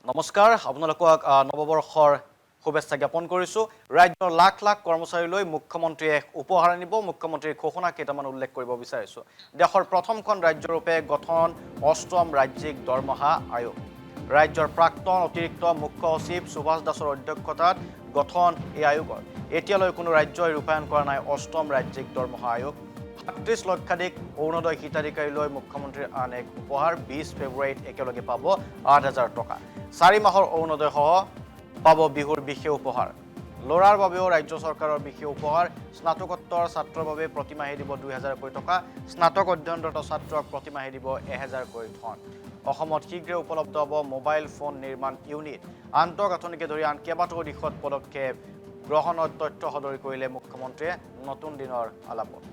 নমস্কাৰ আপোনালোকক নৱবৰ্ষৰ শুভেচ্ছা জ্ঞাপন কৰিছোঁ ৰাজ্যৰ লাখ লাখ কৰ্মচাৰীলৈ মুখ্যমন্ত্ৰীয়ে উপহাৰ আনিব মুখ্যমন্ত্ৰীৰ ঘোষণা কেইটামান উল্লেখ কৰিব বিচাৰিছোঁ দেশৰ প্ৰথমখন ৰাজ্যৰূপে গঠন অষ্টম ৰাজ্যিক দৰমহা আয়োগ ৰাজ্যৰ প্ৰাক্তন অতিৰিক্ত মুখ্য সচিব সুভাষ দাসৰ অধ্যক্ষতাত গঠন এই আয়োগৰ এতিয়ালৈ কোনো ৰাজ্যই ৰূপায়ণ কৰা নাই অষ্টম ৰাজ্যিক দৰমহা আয়োগ ৩৭ লক্ষাধিক অৰুণোদয় হিতাধিকাৰীলৈ মুখ্যমন্ত্ৰীৰ আন এক উপহাৰ ২০ ফেব্ৰুৱাৰীত একেলগে পাব ৮,০০০ টকা ৪ মাহৰ অৰুণোদয় সহ পাব বিহুৰ বিশেষ উপহাৰ ল'ৰাৰ বাবেও ৰাজ্য চৰকাৰৰ বিশেষ উপহাৰ স্নাতকোত্তৰ ছাত্ৰৰ বাবে প্ৰতিমাহে দিব ২,০০০ টকা স্নাতক অধ্যয়নৰত ছাত্ৰক প্ৰতিমাহে দিব ১,০০০ ধন অসমত শীঘ্ৰে উপলব্ধ হ'ব মোবাইল ফোন নিৰ্মাণ ইউনিট আন্তঃগাঁথনিকে ধৰি আন কেইবাটাও দিশত পদক্ষেপ গ্ৰহণৰ তথ্য সদৰি কৰিলে মুখ্যমন্ত্ৰীয়ে নতুন দিনৰ আলাপত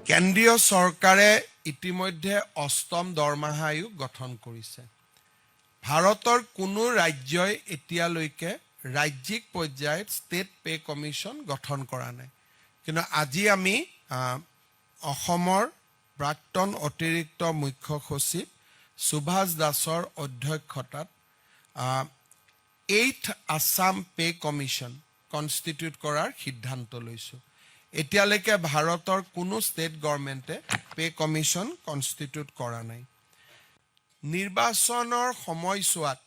কেন্দ্ৰীয় চৰকাৰে ইতিমধ্যে অষ্টম দৰমহা আয়োগ গঠন কৰিছে ভাৰতৰ কোনো ৰাজ্যই এতিয়ালৈকে ৰাজ্যিক পৰ্যায়ত ষ্টেট পে কমিশ্যন গঠন কৰা নাই কিন্তু আজি আমি অসমৰ প্ৰাক্তন অতিৰিক্ত মুখ্য সচিব সুভাষ দাসৰ অধ্যক্ষতাত 8th Assam pay commission constitute কৰাৰ সিদ্ধান্ত লৈছোঁ এতিয়ালৈকে ভাৰতৰ কোনো ষ্টেট গভৰ্ণমেণ্টে পে কমিশ্যন কনষ্টিটিউট কৰা নাই নিৰ্বাচনৰ সময়ছোৱাত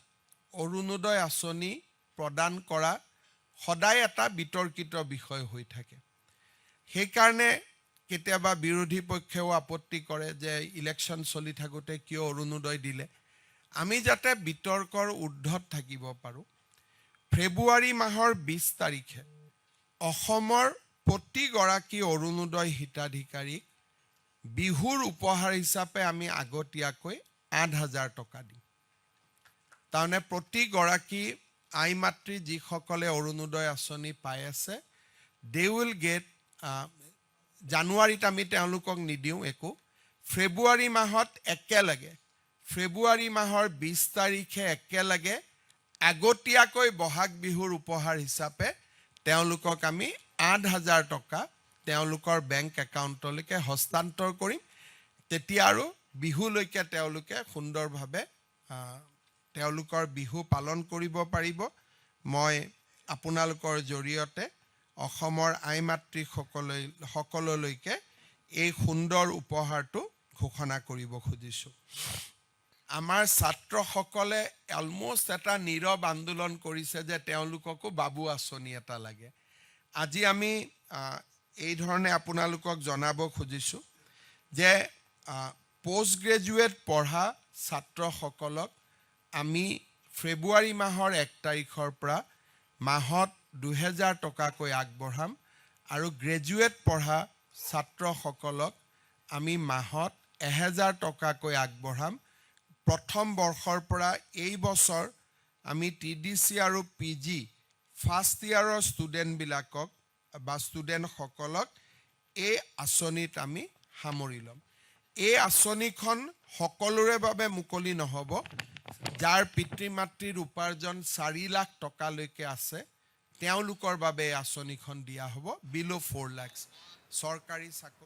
অৰুণোদয় আঁচনি প্ৰদান কৰা সদায় এটা বিতৰ্কিত বিষয় হৈ থাকে সেইকাৰণে কেতিয়াবা বিৰোধী পক্ষেও আপত্তি কৰে যে ইলেকশ্যন চলি থাকোঁতে কিয় অৰুণোদয় দিলে আমি যাতে বিতৰ্কৰ ঊৰ্ধত থাকিব পাৰোঁ ফেব্ৰুৱাৰী মাহৰ ২০ তাৰিখে অসমৰ প্ৰতিগৰাকী অৰুণোদয় হিতাধিকাৰীক বিহুৰ উপহাৰ হিচাপে আমি আগতীয়াকৈ ৮,০০০ টকা দিম তাৰমানে প্ৰতিগৰাকী আই মাতৃ যিসকলে অৰুণোদয় আঁচনি পাই আছে দে উইল গেট জানুৱাৰীত আমি তেওঁলোকক নিদিওঁ একো ফেব্ৰুৱাৰী মাহত একেলগে ফেব্ৰুৱাৰী মাহৰ ২০ তাৰিখে একেলগে আগতীয়াকৈ বহাগ বিহুৰ উপহাৰ হিচাপে তেওঁলোকক আমি ৮,০০০ টকা তেওঁলোকৰ বেংক একাউণ্টলৈকে হস্তান্তৰ কৰিম তেতিয়া আৰু বিহুলৈকে তেওঁলোকে সুন্দৰভাৱে তেওঁলোকৰ বিহু পালন কৰিব পাৰিব মই আপোনালোকৰ জৰিয়তে অসমৰ আই মাতৃ সকললৈকে এই সুন্দৰ উপহাৰটো ঘোষণা কৰিব খুজিছোঁ আমাৰ ছাত্ৰসকলে অলমষ্ট এটা নীৰৱ আন্দোলন কৰিছে যে তেওঁলোককো বাবু আঁচনি এটা লাগে আজি আমি এই ধৰণে আপোনালোকক জনাব খুজিছোঁ যে পোষ্ট গ্ৰেজুৱেট পঢ়া ছাত্ৰসকলক আমি ফেব্ৰুৱাৰী মাহৰ ১ তাৰিখৰ পৰা মাহত ২,০০০ টকাকৈ আগবঢ়াম আৰু গ্ৰেজুৱেট পঢ়া ছাত্ৰসকলক আমি মাহত ১,০০০ টকাকৈ আগবঢ়াম প্ৰথম বৰ্ষৰ পৰা এই বছৰ আমি TDC আৰু PG ফাৰ্ষ্ট ইয়াৰৰ ষ্টুডেণ্টবিলাকক বা ষ্টুডেণ্টসকলক এই আঁচনিত আমি সামৰি ল'ম এই আঁচনিখন সকলোৰে বাবে মুকলি নহ'ব যাৰ পিতৃ মাতৃৰ উপাৰ্জন ৪ লাখ টকালৈকে আছে তেওঁলোকৰ বাবে এই আঁচনিখন দিয়া হ'ব বিল' 4 লাখ চৰকাৰী চাকৰি